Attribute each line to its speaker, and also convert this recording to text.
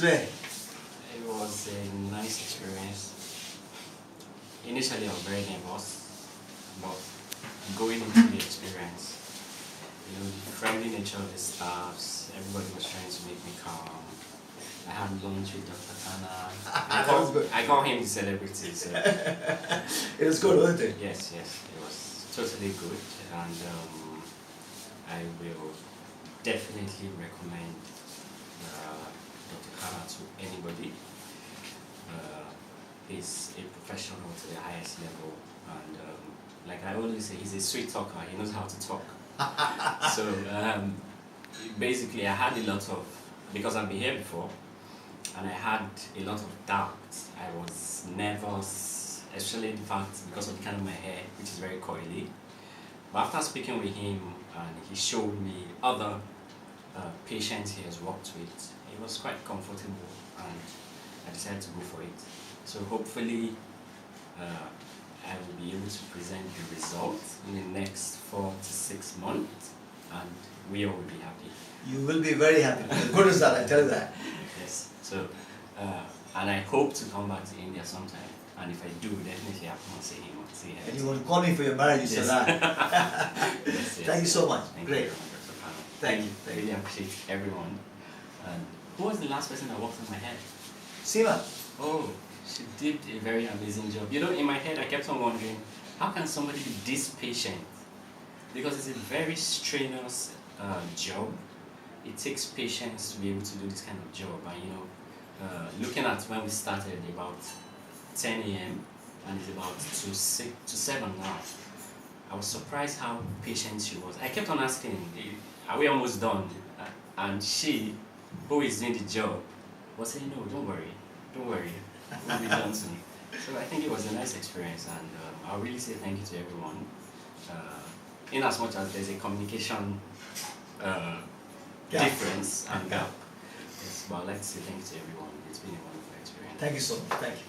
Speaker 1: today?
Speaker 2: It was a nice experience. Initially, I was very nervous, but going into the experience, the friendly nature of the staffs, everybody was trying to make me calm. I had lunch with Dr. Khanna. I call him the celebrity. So.
Speaker 1: It was good, wasn't it?
Speaker 2: Yes, it was totally good, and I will definitely recommend Dr. Khanna to anybody. He's a professional to the highest level, and like I always say, he's a sweet talker. He knows how to talk. So basically, I had a lot of, because I've been here before, and I had a lot of doubts. I was nervous, especially the fact because of the kind of my hair, which is very coily. But after speaking with him, and he showed me other patients he has worked with, it was quite comfortable, and I decided to go for it. So hopefully, I will be able to present the results in the next 4 to 6 months, and we all will be happy.
Speaker 1: You will be very happy. Good as that, I tell you that.
Speaker 2: Yes. So, and I hope to come back to India sometime. And if I do, definitely I come and see him.
Speaker 1: And you want to call me for your marriage, you said that.
Speaker 2: Yes.
Speaker 1: Thank you so much.
Speaker 2: Thank
Speaker 1: Great.
Speaker 2: You very much, Dr. Khanna.
Speaker 1: Thank you.
Speaker 2: I really appreciate everyone. And who was the last person that worked on my head?
Speaker 1: Seema.
Speaker 2: Oh, she did a very amazing job. In my head I kept on wondering, how can somebody be this patient? Because it's a very strenuous job. It takes patience to be able to do this kind of job. And looking at when we started about 10 a.m. and it's about to 7 now, I was surprised how patient she was. I kept on asking, are we almost done? And she, who is doing the job, was saying, no, don't worry, we'll be done soon. So I think it was a nice experience, and I'll really say thank you to everyone. In as much as there's a communication difference and gap. Yes, but I'd like to say thank you to everyone. It's been a wonderful experience.
Speaker 1: Thank you so much. Thank you.